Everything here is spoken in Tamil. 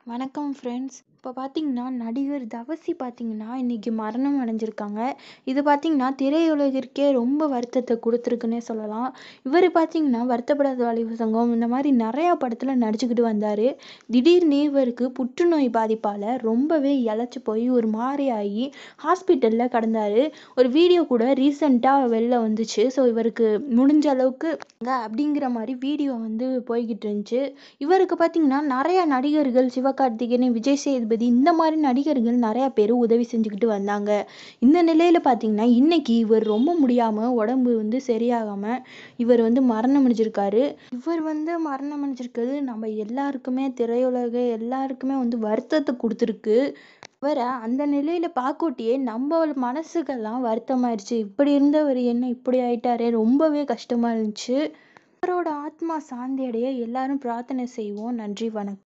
வணக்கம் ஃப்ரெண்ட்ஸ். இப்போ பார்த்தீங்கன்னா, நடிகர் தவசி பார்த்தீங்கன்னா, இன்னைக்கு மரணம் அடைஞ்சிருக்காங்க. இது பார்த்தீங்கன்னா, திரையுலகிற்கே ரொம்ப வருத்தத்தை குடுத்துருக்குன்னே சொல்லலாம். இவர் பார்த்தீங்கன்னா, வருத்தப்படாத வாலிபர் சங்கம் இந்த மாதிரி நிறையா படத்துல நடிச்சுக்கிட்டு வந்தாரு. திடீர்னு இவருக்கு புற்றுநோய் பாதிப்பால ரொம்பவே இளைச்சு போய் ஒரு மாரி ஆகி ஹாஸ்பிட்டல்ல கிடந்தாரு. ஒரு வீடியோ கூட ரீசெண்டாக வெளில வந்துச்சு. ஸோ இவருக்கு முடிஞ்ச அளவுக்கு அப்படிங்கிற மாதிரி வீடியோ வந்து போய்கிட்டு இருந்துச்சு. இவருக்கு பார்த்தீங்கன்னா, நிறைய நடிகர்கள் சிவகார்த்திகேயன், விஜய் சேதுபதி இந்த மாதிரி நடிகர்கள் நிறைய பேர் உதவி செஞ்சுக்கிட்டு வந்தாங்க. இந்த நிலையில பார்த்தீங்கன்னா, இன்னைக்கு இவர் ரொம்ப முடியாம உடம்பு வந்து சரியாகாம இவர் வந்து மரணம் அடைஞ்சிருக்காரு. இவர் வந்து மரணம் அடைஞ்சிருக்கிறது நம்ம எல்லாருக்குமே திரையுலக எல்லாருக்குமே வந்து வருத்தத்தை கொடுத்துருக்கு. இவரை அந்த நிலையில பார்க்கோட்டியே நம்ம மனசுக்கெல்லாம் வருத்தமாயிருச்சு. இப்படி இருந்தவர் என்ன இப்படி ஆயிட்டாரே, ரொம்பவே கஷ்டமா இருந்துச்சு. அவரோட ஆத்மா சாந்தி அடைய எல்லாரும் பிரார்த்தனை செய்வோம். நன்றி, வணக்கம்.